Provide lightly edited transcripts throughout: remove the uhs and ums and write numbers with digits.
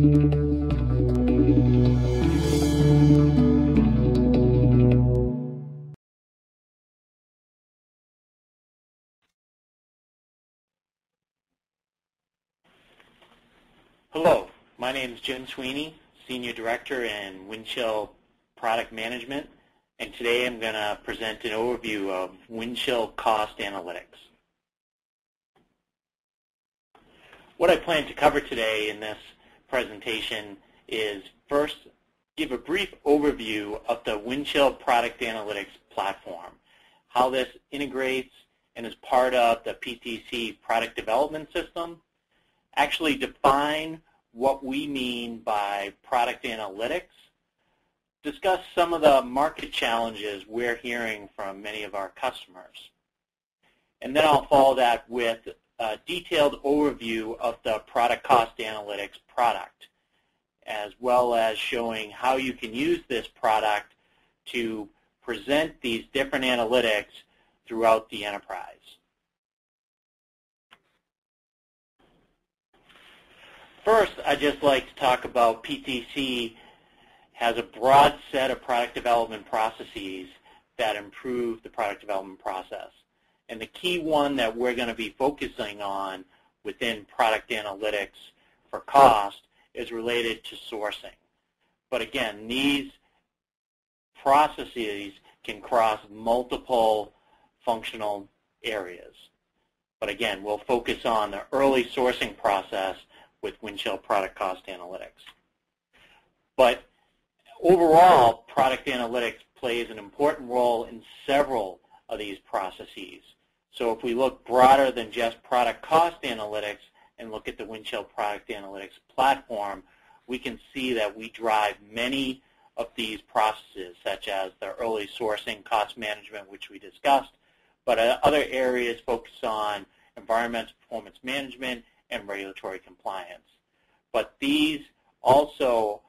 Hello, my name is Jim Sweeney, Senior Director in Windchill Product Management, and today I'm going to present an overview of Windchill Cost Analytics. What I plan to cover today in this presentation is first give a brief overview of the Windchill Product Analytics platform, how this integrates and is part of the PTC product development system, actually define what we mean by product analytics, discuss some of the market challenges we're hearing from many of our customers, and then I'll follow that with a detailed overview of the product cost analytics product, as well as showing how you can use this product to present these different analytics throughout the enterprise. First, I'd just like to talk about PTC has a broad set of product development processes that improve the product development process. And the key one that we're going to be focusing on within product analytics for cost is related to sourcing. But again, these processes can cross multiple functional areas. But again, we'll focus on the early sourcing process with Windchill Product Cost Analytics. But overall, product analytics plays an important role in several of these processes. So if we look broader than just product cost analytics and look at the Windchill Product Analytics platform, we can see that we drive many of these processes, such as the early sourcing, cost management, which we discussed, but other areas focus on environmental performance management and regulatory compliance. But these Windchill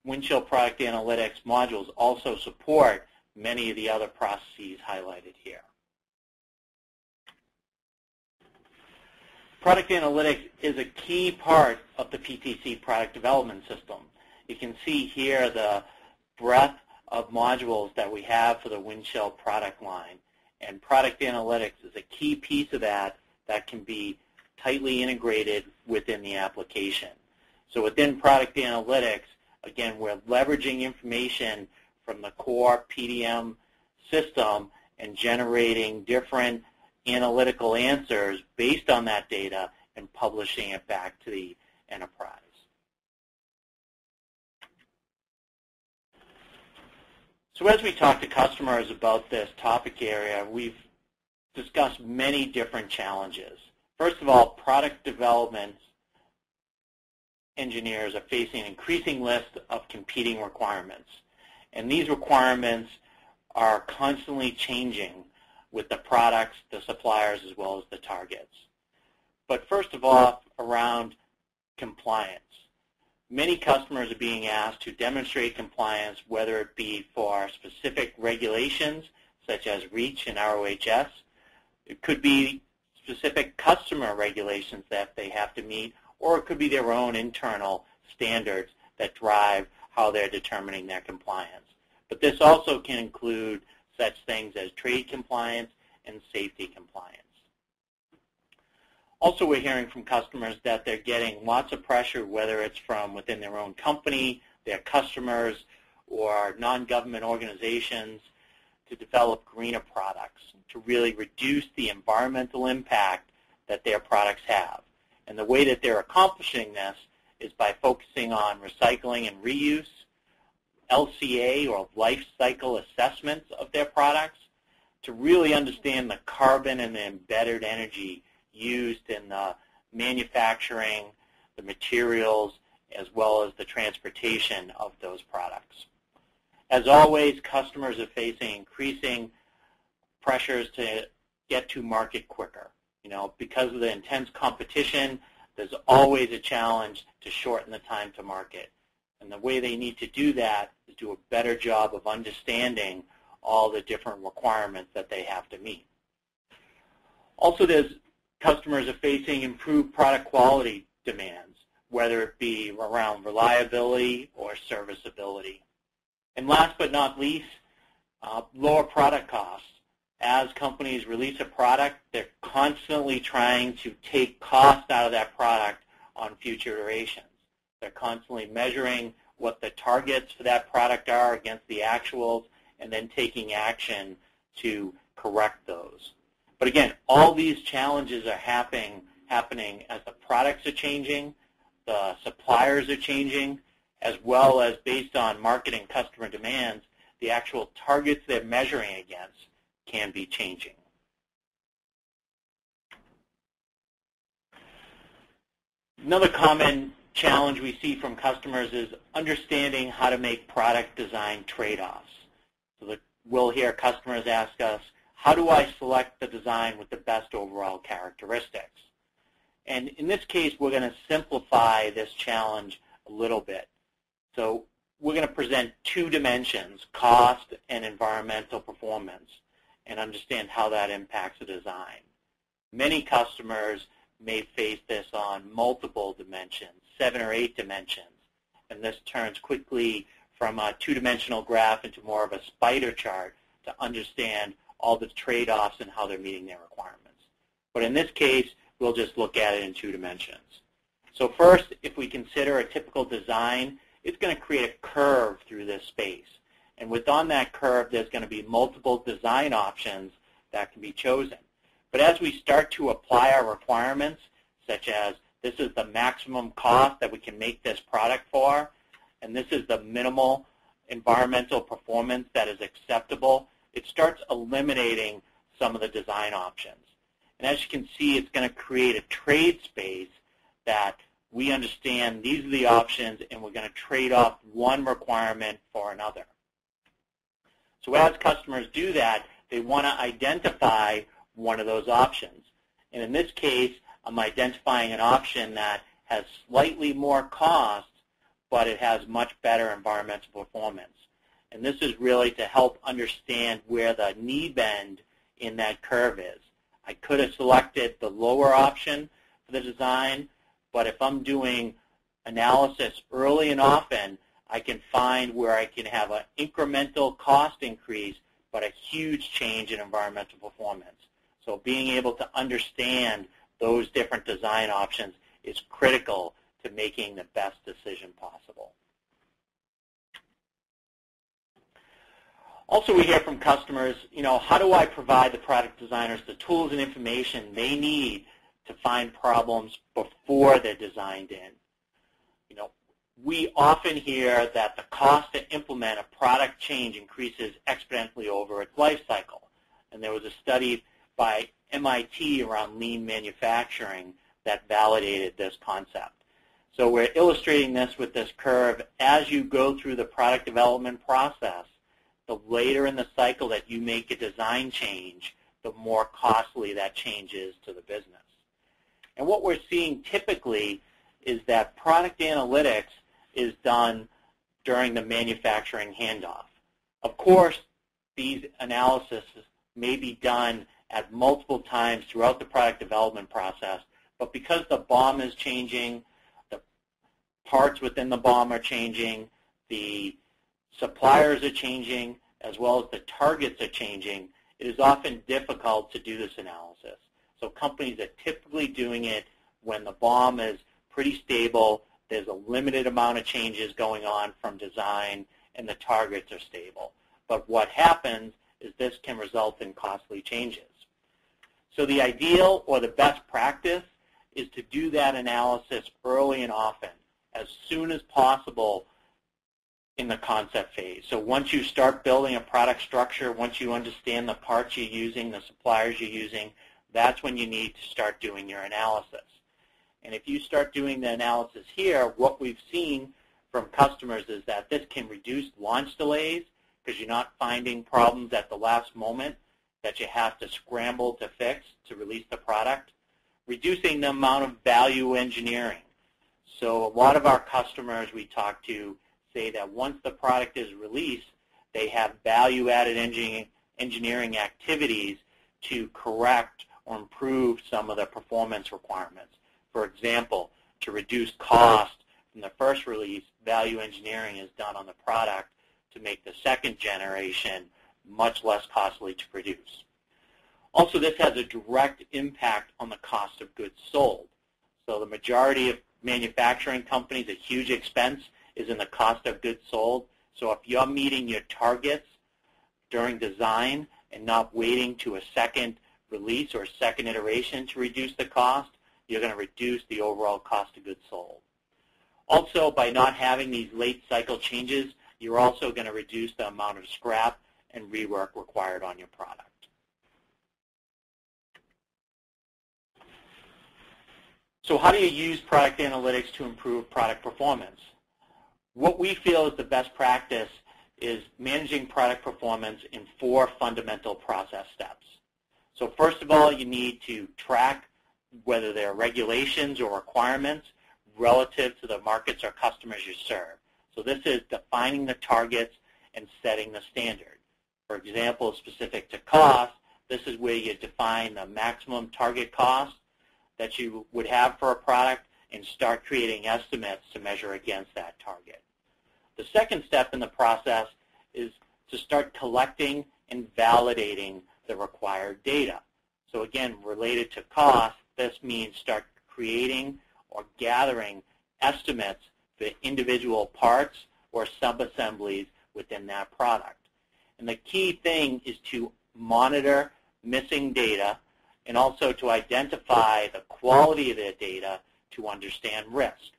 Product Analytics modules also support many of the other processes highlighted here. Product analytics is a key part of the PTC product development system. You can see here the breadth of modules that we have for the Windchill product line. And product analytics is a key piece of that that can be tightly integrated within the application. So within product analytics, again, we're leveraging information from the core PDM system and generating different analytical answers based on that data and publishing it back to the enterprise. So as we talk to customers about this topic area, we've discussed many different challenges. First of all, product development engineers are facing an increasing list of competing requirements. And these requirements are constantly changing with the products, the suppliers, as well as the targets. But first of all, around compliance. Many customers are being asked to demonstrate compliance, whether it be for specific regulations, such as REACH and ROHS. It could be specific customer regulations that they have to meet, or it could be their own internal standards that drive how they're determining their compliance. But this also can include such things as trade compliance and safety compliance. Also, we're hearing from customers that they're getting lots of pressure, whether it's from within their own company, their customers, or non-government organizations, to develop greener products, to really reduce the environmental impact that their products have. And the way that they're accomplishing this is by focusing on recycling and reuse, LCA or life cycle assessments of their products, to really understand the carbon and the embedded energy used in the manufacturing, the materials, as well as the transportation of those products. As always, customers are facing increasing pressures to get to market quicker. Because of the intense competition, there's always a challenge to shorten the time to market. And the way they need to do that is do a better job of understanding all the different requirements that they have to meet. Also, customers are facing improved product quality demands, whether it be around reliability or serviceability. And last but not least, lower product costs. As companies release a product, they're constantly trying to take cost out of that product on future iterations. They're constantly measuring what the targets for that product are against the actuals and then taking action to correct those. But again, all these challenges are happening as the products are changing, the suppliers are changing, as well as based on market and customer demands, the actual targets they're measuring against can be changing. Another common challenge we see from customers is understanding how to make product design trade-offs. So we'll hear customers ask us, how do I select the design with the best overall characteristics? And in this case, we're going to simplify this challenge a little bit. So we're going to present two dimensions, cost and environmental performance, and understand how that impacts the design. Many customers may face this on multiple dimensions, 7 or 8 dimensions, and this turns quickly from a two-dimensional graph into more of a spider chart to understand all the trade-offs and how they're meeting their requirements. But in this case, we'll just look at it in 2 dimensions. So first, if we consider a typical design, it's going to create a curve through this space. And within that curve, there's going to be multiple design options that can be chosen. But as we start to apply our requirements, such as this is the maximum cost that we can make this product for, and this is the minimal environmental performance that is acceptable, it starts eliminating some of the design options. And as you can see, it's going to create a trade space that we understand these are the options, and we're going to trade off one requirement for another. So as customers do that, they want to identify one of those options. And in this case, I'm identifying an option that has slightly more cost, but it has much better environmental performance. And this is really to help understand where the knee bend in that curve is. I could have selected the lower option for the design, but if I'm doing analysis early and often, I can find where I can have an incremental cost increase, but a huge change in environmental performance. So being able to understand those different design options is critical to making the best decision possible. Also, we hear from customers, how do I provide the product designers the tools and information they need to find problems before they're designed in? We often hear that the cost to implement a product change increases exponentially over its life cycle. And there was a study by MIT around lean manufacturing that validated this concept. So we're illustrating this with this curve. As you go through the product development process, the later in the cycle that you make a design change, the more costly that change is to the business. And what we're seeing typically is that product analytics is done during the manufacturing handoff. Of course, these analyses may be done at multiple times throughout the product development process, but because the BOM is changing, the parts within the BOM are changing, the suppliers are changing, as well as the targets are changing, it is often difficult to do this analysis. So companies are typically doing it when the BOM is pretty stable, there's a limited amount of changes going on from design, and the targets are stable. But what happens is this can result in costly changes. So the ideal or the best practice is to do that analysis early and often, as soon as possible in the concept phase. So once you start building a product structure, once you understand the parts you're using, the suppliers you're using, that's when you need to start doing your analysis. And if you start doing the analysis here, what we've seen from customers is that this can reduce launch delays because you're not finding problems at the last moment that you have to scramble to fix to release the product, reducing the amount of value engineering. So a lot of our customers we talk to say that once the product is released, they have value-added engineering activities to correct or improve some of the performance requirements. For example, to reduce cost from the first release, value engineering is done on the product to make the second generation much less costly to produce. Also, this has a direct impact on the cost of goods sold. So the majority of manufacturing companies, a huge expense is in the cost of goods sold. So if you're meeting your targets during design and not waiting to a second release or second iteration to reduce the cost, you're going to reduce the overall cost of goods sold. Also, by not having these late cycle changes, you're also going to reduce the amount of scrap and rework required on your product. So how do you use product analytics to improve product performance? What we feel is the best practice is managing product performance in 4 fundamental process steps. So first of all, you need to track whether there are regulations or requirements relative to the markets or customers you serve. So this is defining the targets and setting the standard. For example, specific to cost, this is where you define the maximum target cost that you would have for a product and start creating estimates to measure against that target. The second step in the process is to start collecting and validating the required data. So again, related to cost, this means start creating or gathering estimates for individual parts or sub-assemblies within that product. And the key thing is to monitor missing data and also to identify the quality of the data to understand risk.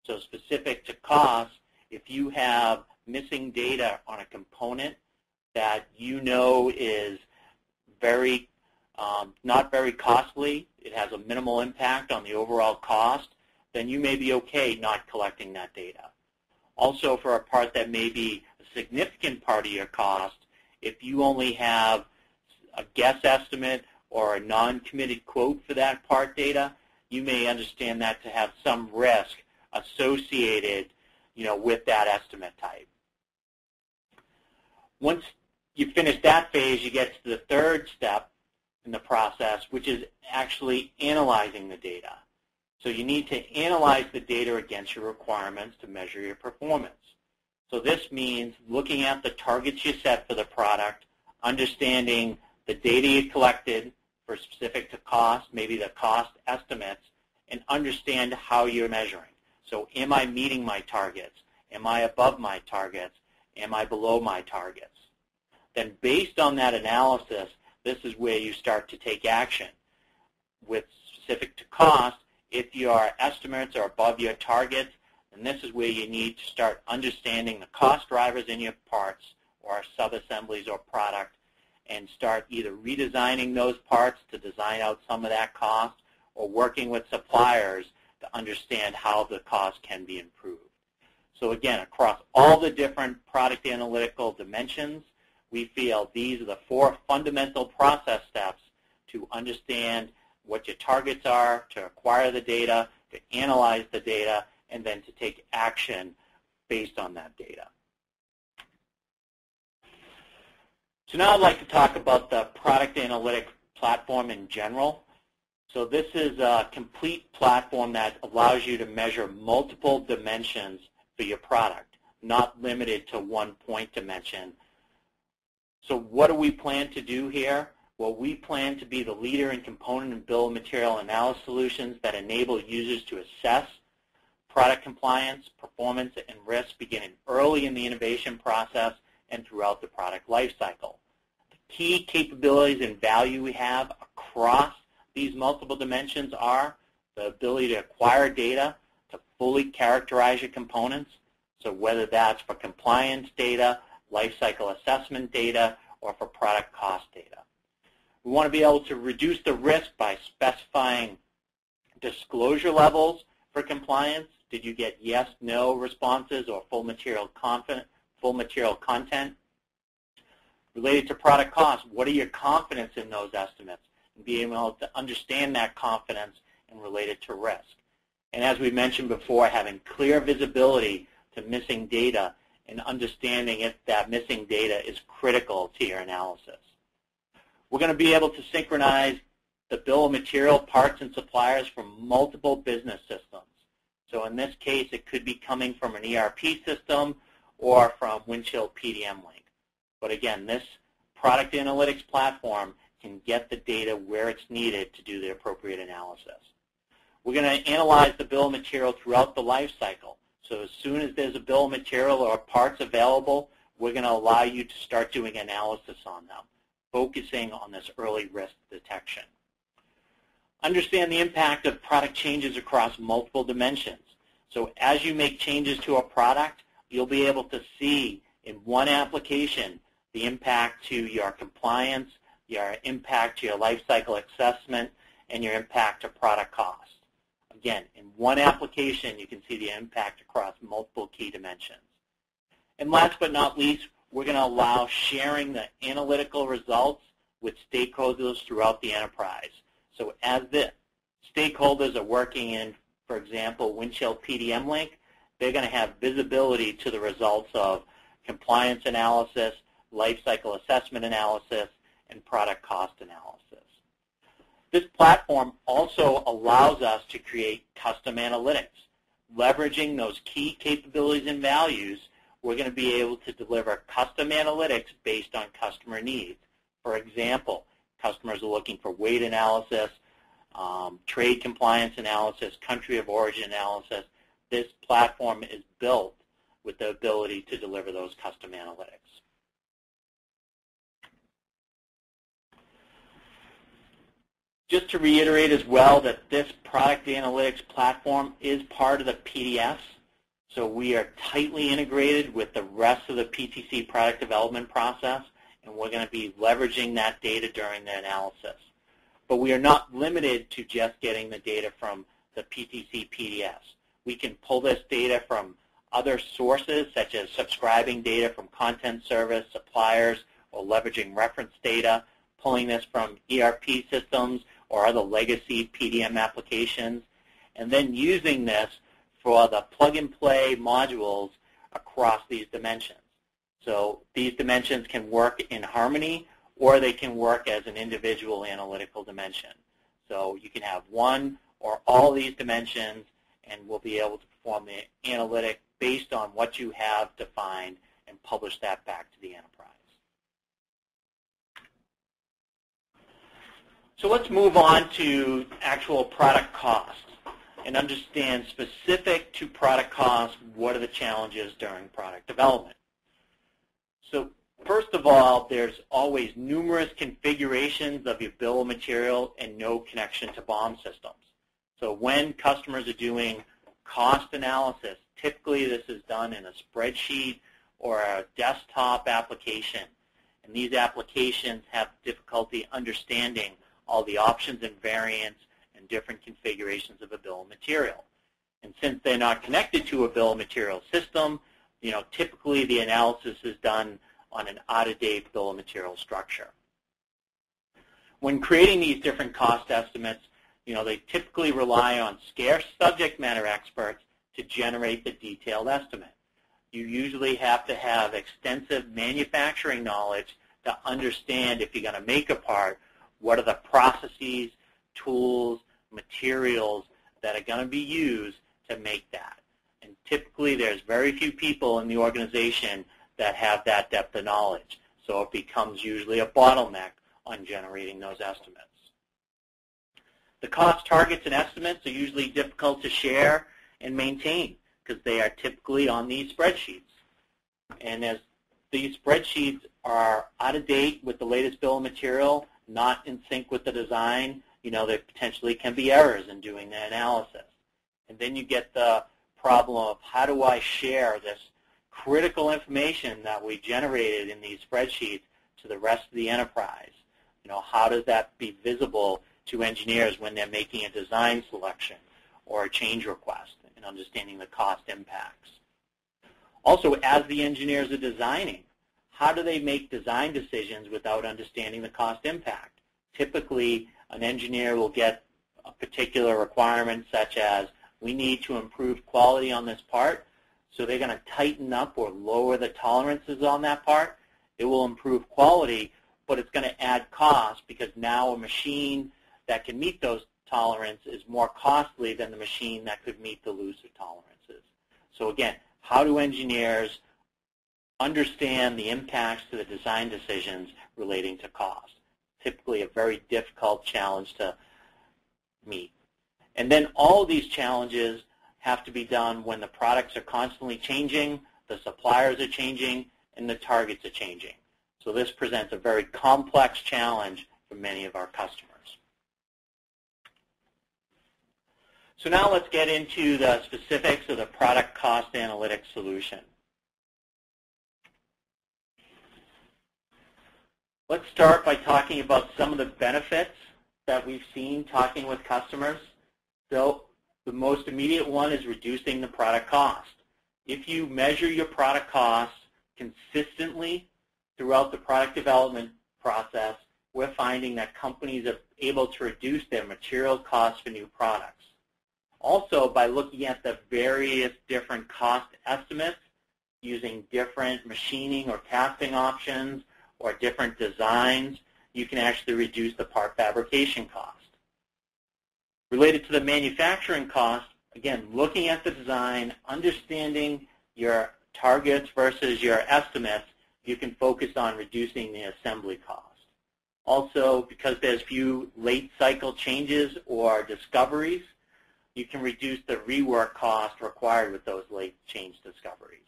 So specific to cost, if you have missing data on a component that you know is not very costly, it has a minimal impact on the overall cost, then you may be okay not collecting that data. Also, for a part that may be a significant part of your cost, if you only have a guess estimate or a non-committed quote for that part data, you may understand that to have some risk associated, with that estimate type. Once you finish that phase, you get to the third step in the process, which is actually analyzing the data. So you need to analyze the data against your requirements to measure your performance. So this means looking at the targets you set for the product, understanding the data you collected for specific to cost, maybe the cost estimates, and understand how you're measuring. So am I meeting my targets? Am I above my targets? Am I below my targets? Then based on that analysis, this is where you start to take action. With specific to cost, if your estimates are above your targets, then this is where you need to start understanding the cost drivers in your parts or sub-assemblies or product and start either redesigning those parts to design out some of that cost or working with suppliers to understand how the cost can be improved. So again, across all the different product analytical dimensions, we feel these are the 4 fundamental process steps to understand what your targets are, to acquire the data, to analyze the data, and then to take action based on that data. So now I'd like to talk about the product analytic platform in general. So this is a complete platform that allows you to measure multiple dimensions for your product, not limited to one point dimension. So what do we plan to do here? Well, we plan to be the leader in component and bill of material analysis solutions that enable users to assess product compliance, performance, and risk beginning early in the innovation process and throughout the product lifecycle. The key capabilities and value we have across these multiple dimensions are the ability to acquire data to fully characterize your components, so whether that's for compliance data, lifecycle assessment data, or for product cost data. We want to be able to reduce the risk by specifying disclosure levels for compliance. Did you get yes, no responses or full material content? Related to product cost, what are your confidence in those estimates? And being able to understand that confidence and relate it to risk. And as we mentioned before, having clear visibility to missing data and understanding if that missing data is critical to your analysis. We're going to be able to synchronize the bill of material parts and suppliers from multiple business systems. So in this case, it could be coming from an ERP system or from Windchill PDM Link. But again, this product analytics platform can get the data where it's needed to do the appropriate analysis. We're going to analyze the bill of material throughout the life cycle. So as soon as there's a bill of material or parts available, we're going to allow you to start doing analysis on them, focusing on this early risk detection. Understand the impact of product changes across multiple dimensions. So as you make changes to a product, you'll be able to see in one application the impact to your compliance, your impact to your life cycle assessment, and your impact to product cost. Again, in one application, you can see the impact across multiple key dimensions. And last but not least, we're going to allow sharing the analytical results with stakeholders throughout the enterprise. So as the stakeholders are working in, for example, Windchill PDM Link, they're going to have visibility to the results of compliance analysis, life cycle assessment analysis, and product cost analysis. This platform also allows us to create custom analytics. Leveraging those key capabilities and values, we're going to be able to deliver custom analytics based on customer needs. For example, customers are looking for weight analysis, trade compliance analysis, country of origin analysis. This platform is built with the ability to deliver those custom analytics. Just to reiterate as well that this product analytics platform is part of the PDS, so we are tightly integrated with the rest of the PTC product development process, and we're going to be leveraging that data during the analysis. But we are not limited to just getting the data from the PTC PDS. We can pull this data from other sources, such as subscribing data from content service, suppliers, or leveraging reference data, pulling this from ERP systems or other legacy PDM applications, and then using this for the plug-and-play modules across these dimensions. So these dimensions can work in harmony, or they can work as an individual analytical dimension. So you can have one or all these dimensions, and we'll be able to perform the analytic based on what you have defined and publish that back to the enterprise. So let's move on to actual product costs and understand specific to product costs, what are the challenges during product development. So first of all, there's always numerous configurations of your bill of material and no connection to BOM systems. So when customers are doing cost analysis, typically this is done in a spreadsheet or a desktop application. And these applications have difficulty understanding all the options and variants and different configurations of a bill of material. And since they're not connected to a bill of material system, typically the analysis is done on an out-of-date bill of material structure. When creating these different cost estimates, they typically rely on scarce subject matter experts to generate the detailed estimate. You usually have to have extensive manufacturing knowledge to understand if you're going to make a part, what are the processes, tools, materials that are going to be used to make that. And typically there's very few people in the organization that have that depth of knowledge. So it becomes usually a bottleneck on generating those estimates. The cost targets and estimates are usually difficult to share and maintain because they are typically on these spreadsheets. And as these spreadsheets are out of date with the latest bill of material, not in sync with the design, there potentially can be errors in doing the analysis. And then you get the problem of how do I share this critical information that we generated in these spreadsheets to the rest of the enterprise? How does that be visible to engineers when they're making a design selection or a change request and understanding the cost impacts? Also, as the engineers are designing, how do they make design decisions without understanding the cost impact? Typically, an engineer will get a particular requirement such as, we need to improve quality on this part, so they're going to tighten up or lower the tolerances on that part. It will improve quality, but it's going to add cost because now a machine that can meet those tolerance is more costly than the machine that could meet the looser tolerances. So again, how do engineers understand the impacts to the design decisions relating to cost? Typically a very difficult challenge to meet. And then all of these challenges have to be done when the products are constantly changing, the suppliers are changing, and the targets are changing. So this presents a very complex challenge for many of our customers. So now let's get into the specifics of the product cost analytics solution. Let's start by talking about some of the benefits that we've seen talking with customers. So the most immediate one is reducing the product cost. If you measure your product costs consistently throughout the product development process, we're finding that companies are able to reduce their material costs for new products. Also, by looking at the various different cost estimates, using different machining or casting options or different designs, you can actually reduce the part fabrication cost. Related to the manufacturing cost, again, looking at the design, understanding your targets versus your estimates, you can focus on reducing the assembly cost. Also, because there's few late cycle changes or discoveries, you can reduce the rework cost required with those late change discoveries.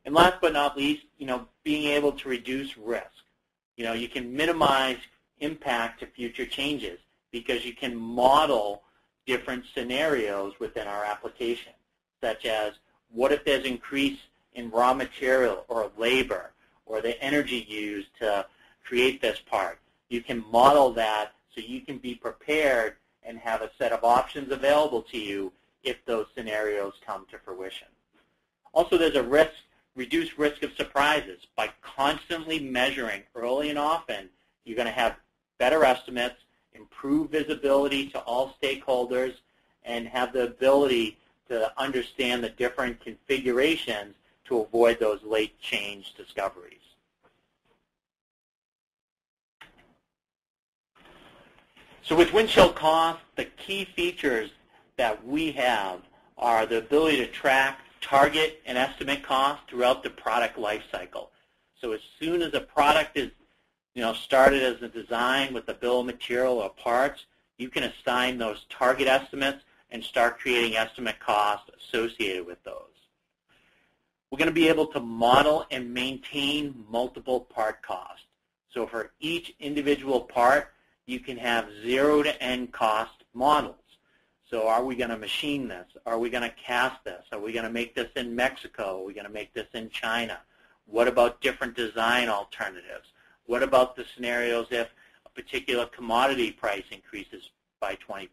And last but not least, being able to reduce risk. You can minimize impact to future changes because you can model different scenarios within our application, such as what if there's increase in raw material or labor or the energy used to create this part. You can model that so you can be prepared and have a set of options available to you if those scenarios come to fruition. Also, there's a reduced risk of surprises. By constantly measuring early and often, you're going to have better estimates, improve visibility to all stakeholders, and have the ability to understand the different configurations to avoid those late change discoveries. So with Windchill Cost, the key features that we have are the ability to track, target, and estimate costs throughout the product life cycle. So as soon as a product is started as a design with a bill of material or parts, you can assign those target estimates and start creating estimate costs associated with those. We're going to be able to model and maintain multiple part costs. So for each individual part, you can have zero to end cost models. So are we going to machine this? Are we going to cast this? Are we going to make this in Mexico? Are we going to make this in China? What about different design alternatives? What about the scenarios if a particular commodity price increases by 20%?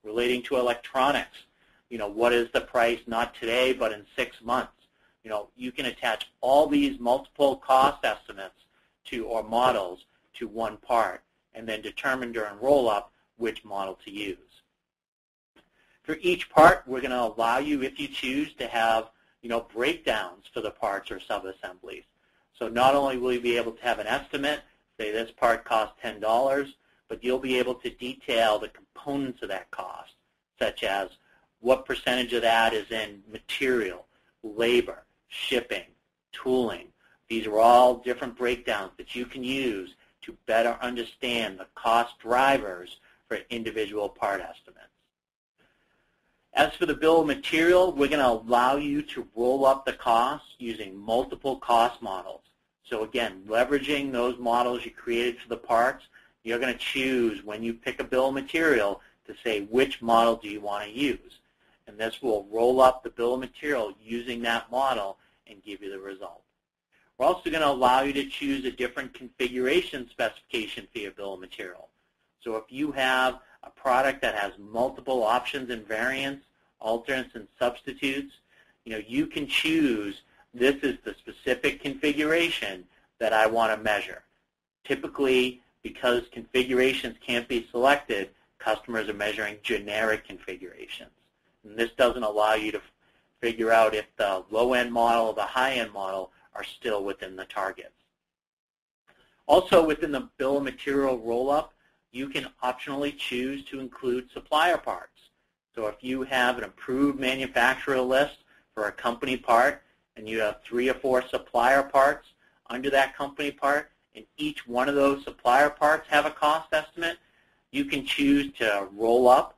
Relating to electronics, what is the price not today but in 6 months? You can attach all these multiple cost estimates or models to one part and then determine during roll-up which model to use. For each part, we're going to allow you, if you choose, to have breakdowns for the parts or sub-assemblies. So not only will you be able to have an estimate, say this part costs $10, but you'll be able to detail the components of that cost, such as what percentage of that is in material, labor, shipping, tooling. These are all different breakdowns that you can use to better understand the cost drivers for individual part estimates. As for the bill of material, we're going to allow you to roll up the costs using multiple cost models. So again, leveraging those models you created for the parts, you're going to choose when you pick a bill of material to say which model do you want to use. And this will roll up the bill of material using that model and give you the result. We're also going to allow you to choose a different configuration specification for your bill of material. So if you have a product that has multiple options and variants, alternates and substitutes, you can choose this is the specific configuration that I want to measure. Typically, because configurations can't be selected, customers are measuring generic configurations. And this doesn't allow you to figure out if the low-end model or the high-end model are still within the targets. Also, within the bill of material roll-up, you can optionally choose to include supplier parts. So if you have an approved manufacturer list for a company part and you have 3 or 4 supplier parts under that company part, and each one of those supplier parts have a cost estimate, you can choose to roll up,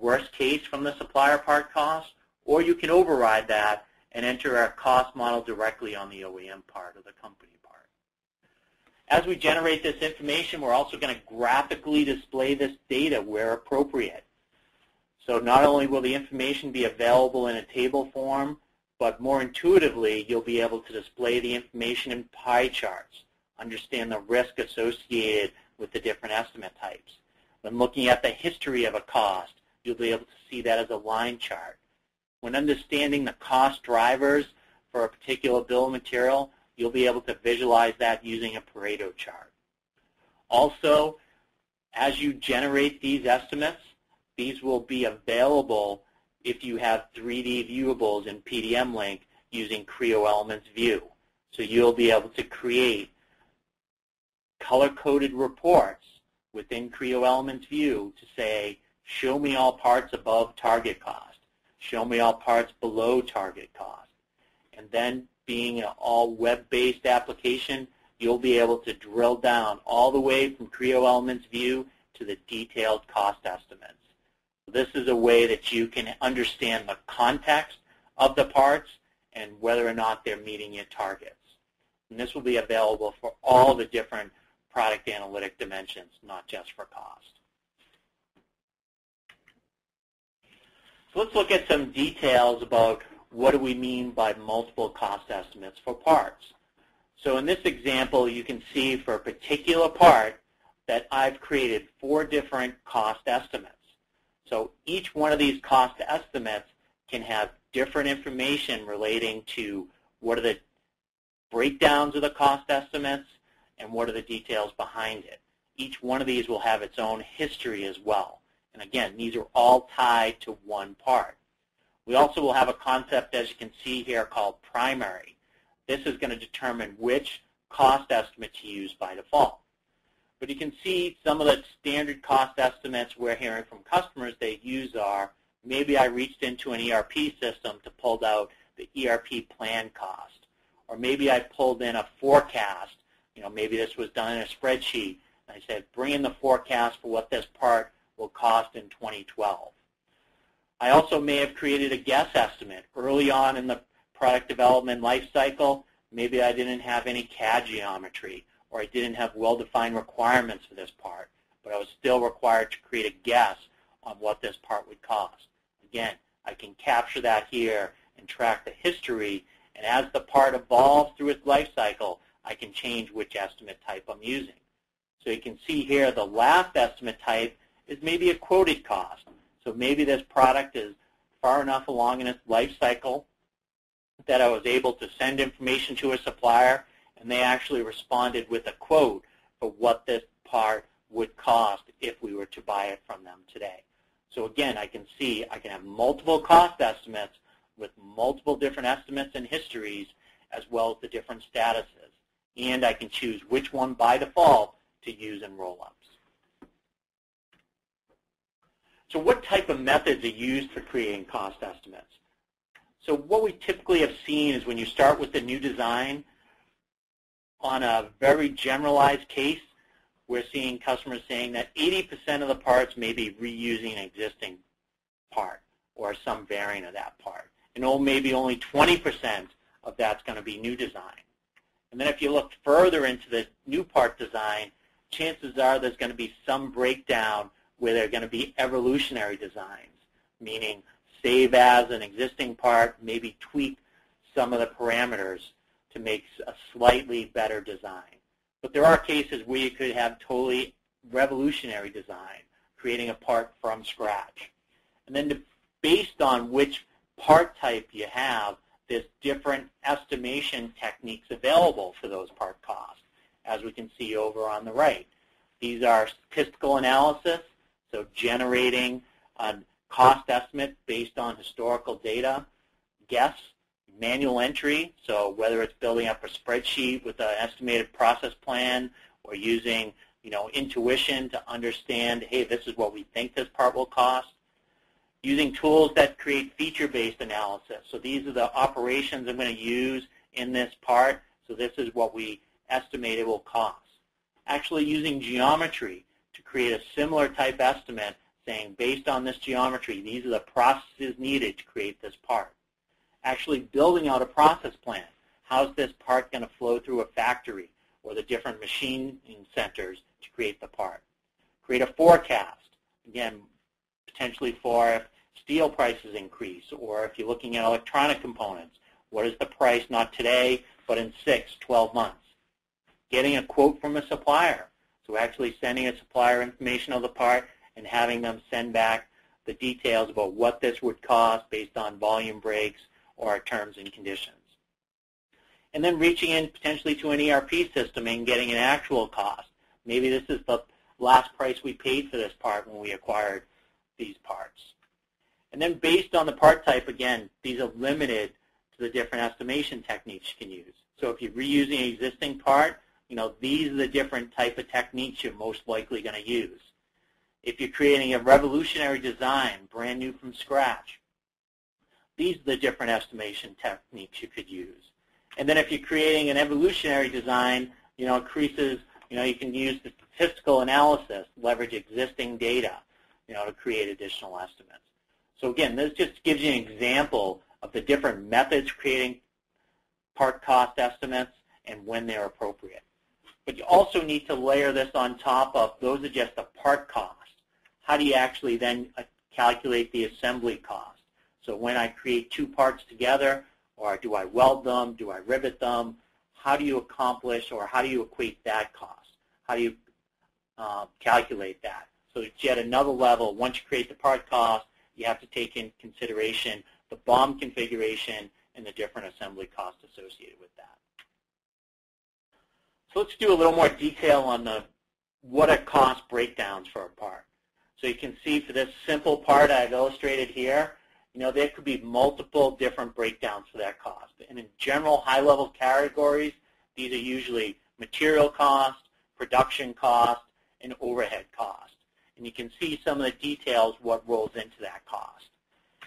worst case from the supplier part cost, or you can override that and enter a cost model directly on the OEM part of the company part. As we generate this information, we're also going to graphically display this data where appropriate. So not only will the information be available in a table form, but more intuitively, you'll be able to display the information in pie charts, understand the risk associated with the different estimate types. When looking at the history of a cost, you'll be able to see that as a line chart. When understanding the cost drivers for a particular bill of material, you'll be able to visualize that using a Pareto chart. Also, as you generate these estimates, these will be available if you have 3D viewables in PDM Link using Creo Elements View. So you'll be able to create color-coded reports within Creo Elements View to say, show me all parts above target cost, show me all parts below target cost. And then, being an all web-based application, you'll be able to drill down all the way from Creo Elements View to the detailed cost estimates. This is a way that you can understand the context of the parts and whether or not they're meeting your targets. And this will be available for all the different product analytic dimensions, not just for cost. So let's look at some details about what do we mean by multiple cost estimates for parts. So in this example, you can see for a particular part that I've created 4 different cost estimates. So each one of these cost estimates can have different information relating to what are the breakdowns of the cost estimates and what are the details behind it. Each one of these will have its own history as well. And again, these are all tied to one part. We also will have a concept, as you can see here, called primary. This is going to determine which cost estimate to use by default. But you can see some of the standard cost estimates we're hearing from customers they use are, maybe I reached into an ERP system to pull out the ERP plan cost. Or maybe I pulled in a forecast. Maybe this was done in a spreadsheet. And I said, bring in the forecast for what this part will cost in 2012. I also may have created a guess estimate. Early on in the product development life cycle, maybe I didn't have any CAD geometry, or I didn't have well-defined requirements for this part, but I was still required to create a guess on what this part would cost. Again, I can capture that here and track the history, and as the part evolves through its life cycle, I can change which estimate type I'm using. So you can see here the last estimate type is maybe a quoted cost. So maybe this product is far enough along in its life cycle that I was able to send information to a supplier, and they actually responded with a quote for what this part would cost if we were to buy it from them today. So again, I can see I can have multiple cost estimates with multiple different estimates and histories, as well as the different statuses. And I can choose which one by default to use in roll-ups. So what type of methods are used for creating cost estimates? So what we typically have seen is when you start with the new design, on a very generalized case, we're seeing customers saying that 80% of the parts may be reusing an existing part or some variant of that part. And maybe only 20% of that's going to be new design. And then if you look further into the new part design, chances are there's going to be some breakdown where there are going to be evolutionary designs, meaning save as an existing part, maybe tweak some of the parameters to make a slightly better design. But there are cases where you could have totally revolutionary design, creating a part from scratch. And then based on which part type you have, there's different estimation techniques available for those part costs, as we can see over on the right. These are statistical analysis, so generating a cost estimate based on historical data, guess, manual entry, so whether it's building up a spreadsheet with an estimated process plan or using intuition to understand, hey, this is what we think this part will cost. Using tools that create feature-based analysis. So these are the operations I'm going to use in this part. So this is what we estimate it will cost. Actually using geometry to create a similar type estimate, saying based on this geometry, these are the processes needed to create this part. Actually building out a process plan. How's this part going to flow through a factory or the different machining centers to create the part? Create a forecast, again, potentially for if steel prices increase, or if you're looking at electronic components, what is the price not today, but in 6, 12 months? Getting a quote from a supplier, so actually sending a supplier information of the part and having them send back the details about what this would cost based on volume breaks or terms and conditions. And then reaching in potentially to an ERP system and getting an actual cost. Maybe this is the last price we paid for this part when we acquired these parts. And then based on the part type, again, these are limited to the different estimation techniques you can use. So if you're reusing an existing part, these are the different type of techniques you're most likely going to use. If you're creating a revolutionary design, brand new from scratch, these are the different estimation techniques you could use. And then if you're creating an evolutionary design, increases, you can use the statistical analysis, leverage existing data, to create additional estimates. So again, this just gives you an example of the different methods for creating part cost estimates and when they're appropriate. But you also need to layer this on top of, those are just the part cost. How do you actually then calculate the assembly cost? So when I create two parts together, or do I weld them, do I rivet them, how do you accomplish or how do you equate that cost? How do you calculate that? So it's yet another level. Once you create the part cost, you have to take in consideration the BOM configuration and the different assembly costs associated with that. So let's do a little more detail on what are cost breakdowns for a part. So you can see for this simple part I've illustrated here, there could be multiple different breakdowns for that cost. And in general high-level categories, these are usually material cost, production cost, and overhead cost. And you can see some of the details what rolls into that cost.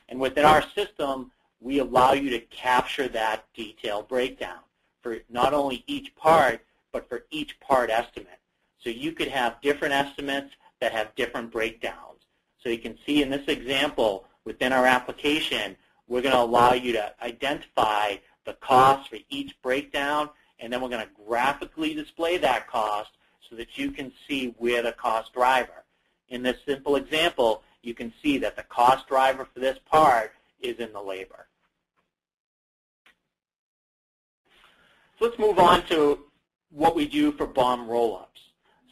And within our system, we allow you to capture that detailed breakdown for not only each part, but for each part estimate. So you could have different estimates that have different breakdowns. So you can see in this example, within our application, we're going to allow you to identify the cost for each breakdown, and then we're going to graphically display that cost so that you can see where the cost driver. In this simple example, you can see that the cost driver for this part is in the labor. So let's move on to what we do for BOM roll-ups.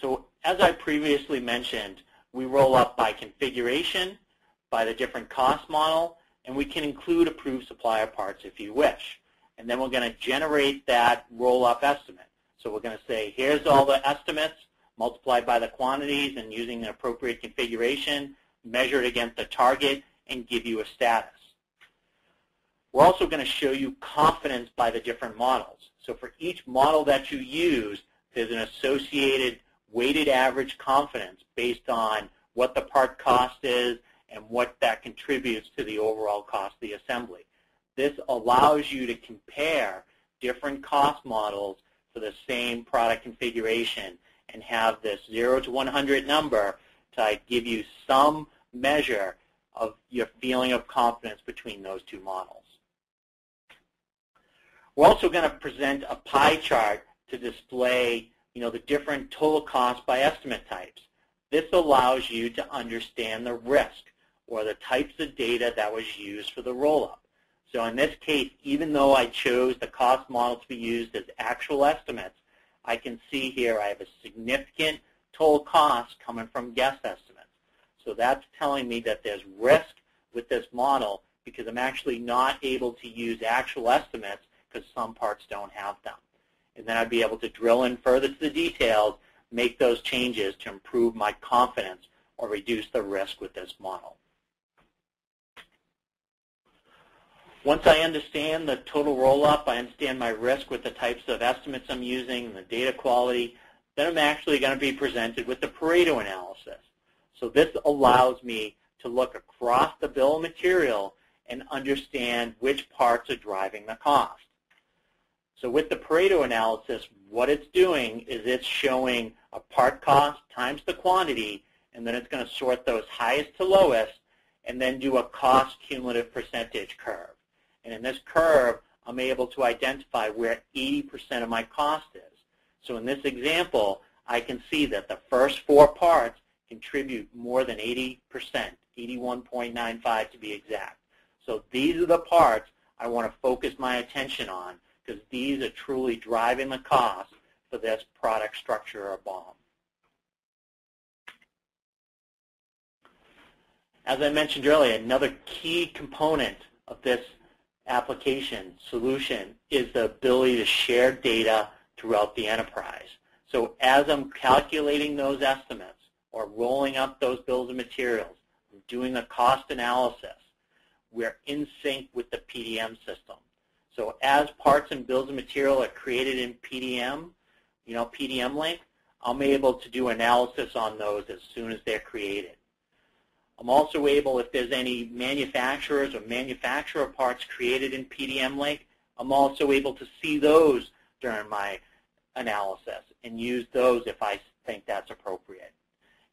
So as I previously mentioned, we roll up by configuration, by the different cost model, and we can include approved supplier parts if you wish. And then we're going to generate that roll-up estimate. So we're going to say, here's all the estimates multiplied by the quantities and using the appropriate configuration, measure it against the target, and give you a status. We're also going to show you confidence by the different models. So for each model that you use, there's an associated weighted average confidence based on what the part cost is and what that contributes to the overall cost of the assembly. This allows you to compare different cost models for the same product configuration and have this 0 to 100 number to give you some measure of your feeling of confidence between those two models. We're also going to present a pie chart to display the different total cost by estimate types. This allows you to understand the risk or the types of data that was used for the roll-up. So in this case, even though I chose the cost model to be used as actual estimates, I can see here I have a significant total cost coming from guess estimates. So that's telling me that there's risk with this model because I'm actually not able to use actual estimates because some parts don't have them. And then I'd be able to drill in further to the details, make those changes to improve my confidence or reduce the risk with this model. Once I understand the total roll-up, I understand my risk with the types of estimates I'm using, the data quality, then I'm actually going to be presented with the Pareto analysis. So this allows me to look across the bill of material and understand which parts are driving the cost. So with the Pareto analysis, what it's doing is it's showing a part cost times the quantity, and then it's going to sort those highest to lowest and then do a cost cumulative percentage curve. And in this curve, I'm able to identify where 80% of my cost is. So in this example, I can see that the first 4 parts contribute more than 80%, 81.95 to be exact. So these are the parts I want to focus my attention on, because these are truly driving the cost for this product, structure, or BOM. As I mentioned earlier, another key component of this application solution is the ability to share data throughout the enterprise. So as I'm calculating those estimates or rolling up those bills of materials, doing a cost analysis, we're in sync with the PDM system. So as parts and bills of material are created in PDM, PDM link, I'm able to do analysis on those as soon as they're created. I'm also able, if there's any manufacturers or manufacturer parts created in PDM link, I'm also able to see those during my analysis and use those if I think that's appropriate.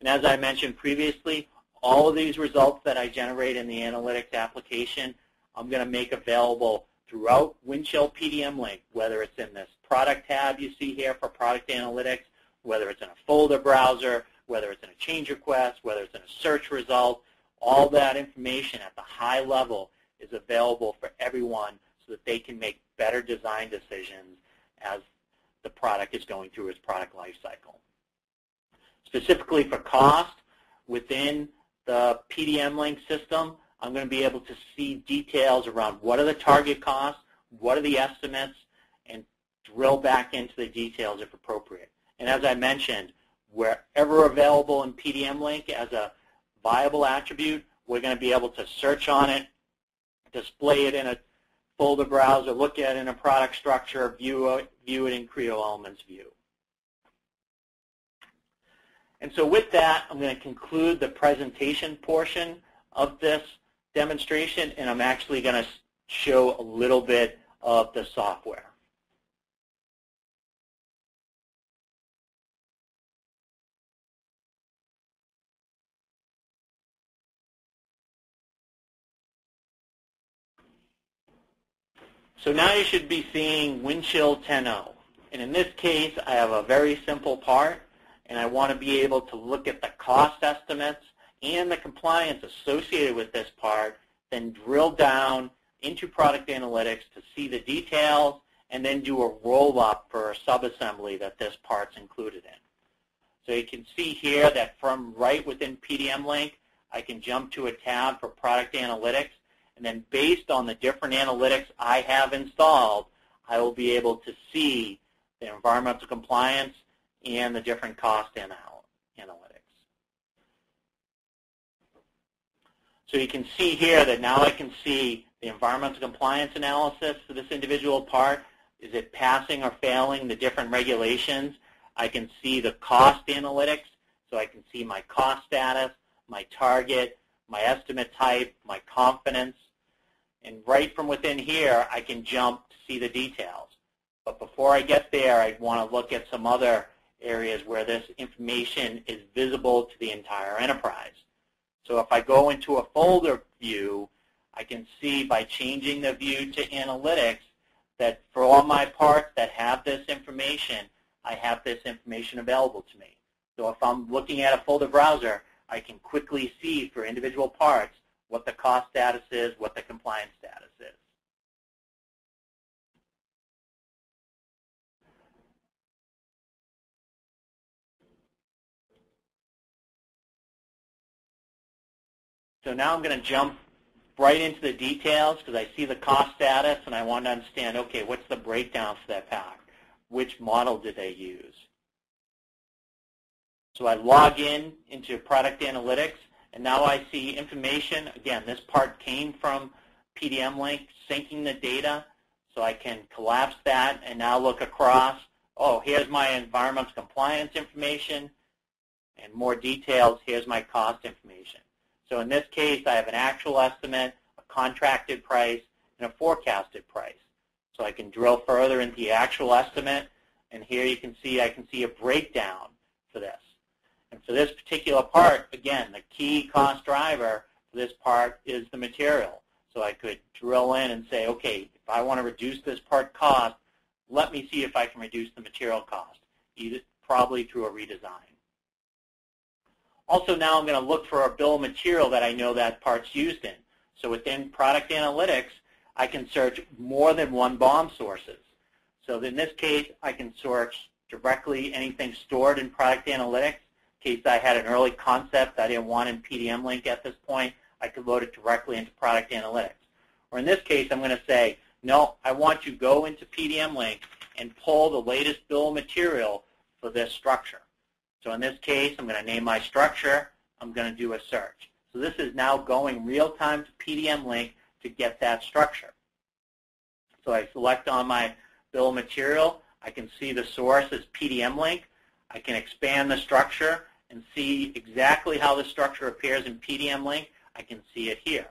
And as I mentioned previously, all of these results that I generate in the analytics application, I'm going to make available throughout Windchill PDM link, whether it's in this product tab you see here for product analytics, whether it's in a folder browser, whether it's in a change request, whether it's in a search result. All that information at the high level is available for everyone so that they can make better design decisions as the product is going through its product life cycle. Specifically for cost, within the PDM link system, I'm going to be able to see details around what are the target costs, what are the estimates, and drill back into the details if appropriate. And as I mentioned, wherever available in PDM link as a viable attribute, we're going to be able to search on it, display it in a folder browser, look at it in a product structure, view it in Creo Elements view. And so with that, I'm going to conclude the presentation portion of this demonstration, and I'm actually going to show a little bit of the software. So now you should be seeing Windchill 10.0. And in this case, I have a very simple part, and I want to be able to look at the cost estimates and the compliance associated with this part, then drill down into product analytics to see the details, and then do a roll-up for a subassembly that this part's included in. So you can see here that from right within PDM link, I can jump to a tab for product analytics, and then based on the different analytics I have installed, I will be able to see the environmental compliance and the different cost analytics. So you can see here that now I can see the environmental compliance analysis for this individual part. Is it passing or failing the different regulations? I can see the cost analytics, so I can see my cost status, my target, my estimate type, my confidence. And right from within here, I can jump to see the details. But before I get there, I want to look at some other areas where this information is visible to the entire enterprise. So if I go into a folder view, I can see by changing the view to analytics that for all my parts that have this information, I have this information available to me. So if I'm looking at a folder browser, I can quickly see for individual parts what the cost status is, what the compliance status is. So now I'm going to jump right into the details because I see the cost status and I want to understand, okay, what's the breakdown for that pack? Which model did they use? So I log into Product Analytics, and now I see information. Again, this part came from PDM link, syncing the data, so I can collapse that and now look across oh, here's my environmental compliance information, and more details, here's my cost information. So in this case, I have an actual estimate, a contracted price, and a forecasted price. So I can drill further into the actual estimate, and here you can see I can see a breakdown for this. And for this particular part, again, the key cost driver for this part is the material. So I could drill in and say, okay, if I want to reduce this part cost, let me see if I can reduce the material cost, either probably through a redesign. Also now I'm going to look for a bill of material that I know that part's used in. So within product analytics, I can search more than one BOM sources. So in this case, I can search directly anything stored in product analytics. In case I had an early concept I didn't want in PDM Link at this point, I could load it directly into product analytics. Or in this case, I'm going to say, no, I want you to go into PDM Link and pull the latest bill of material for this structure. So in this case, I'm going to name my structure. I'm going to do a search. So this is now going real time to PDM Link to get that structure. So I select on my bill of material. I can see the source is PDM Link. I can expand the structure and see exactly how the structure appears in PDM Link. I can see it here.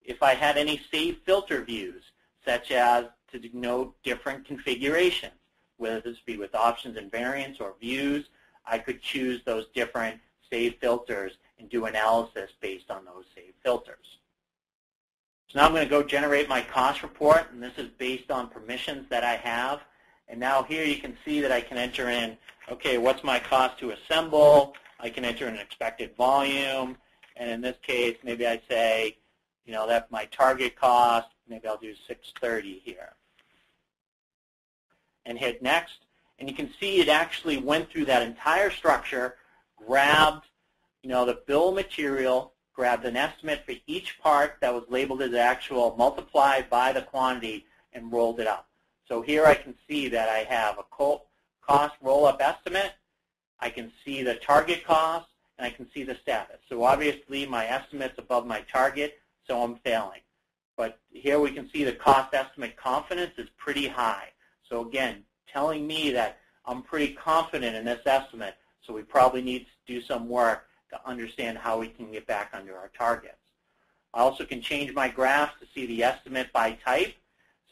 If I had any save filter views, such as to denote different configurations, whether this be with options and variants or views, I could choose those different save filters and do analysis based on those save filters. So now I'm going to go generate my cost report, and this is based on permissions that I have. And now here you can see that I can enter in, okay, what's my cost to assemble? I can enter in an expected volume, and in this case, maybe I say, you know, that's my target cost. Maybe I'll do 630 here. And hit next. And you can see it actually went through that entire structure, grabbed, you know, the bill of material, grabbed an estimate for each part that was labeled as actual, multiplied by the quantity, and rolled it up. So here I can see that I have a cost roll-up estimate. I can see the target cost, and I can see the status. So obviously my estimate's above my target, so I'm failing. But here we can see the cost estimate confidence is pretty high. So again, telling me that I'm pretty confident in this estimate, so we probably need to do some work to understand how we can get back under our targets. I also can change my graphs to see the estimate by type.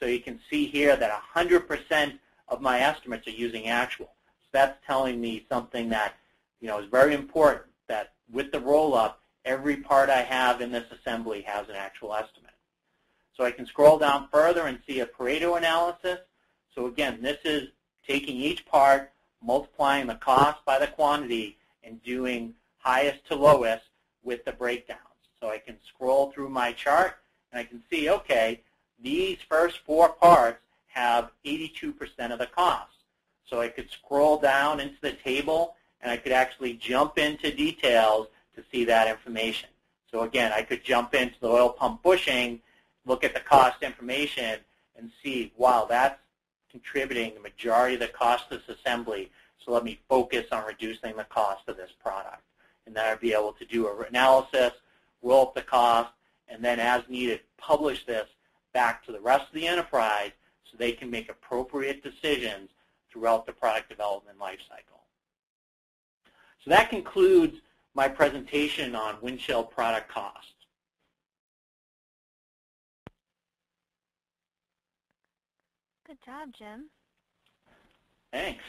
So you can see here that 100% of my estimates are using actual. So that's telling me something that, you know, is very important, that with the roll-up, every part I have in this assembly has an actual estimate. So I can scroll down further and see a Pareto analysis. So again, this is taking each part, multiplying the cost by the quantity, and doing highest to lowest with the breakdowns. So I can scroll through my chart, and I can see, okay, these first four parts have 82% of the cost. So I could scroll down into the table, and I could actually jump into details to see that information. So again, I could jump into the oil pump bushing, look at the cost information, and see, wow, that's contributing the majority of the cost of this assembly, so let me focus on reducing the cost of this product. And then I'd be able to do an analysis, roll up the cost, and then as needed, publish this back to the rest of the enterprise so they can make appropriate decisions throughout the product development lifecycle. So that concludes my presentation on Windchill product cost. Good job, Jim. Thanks.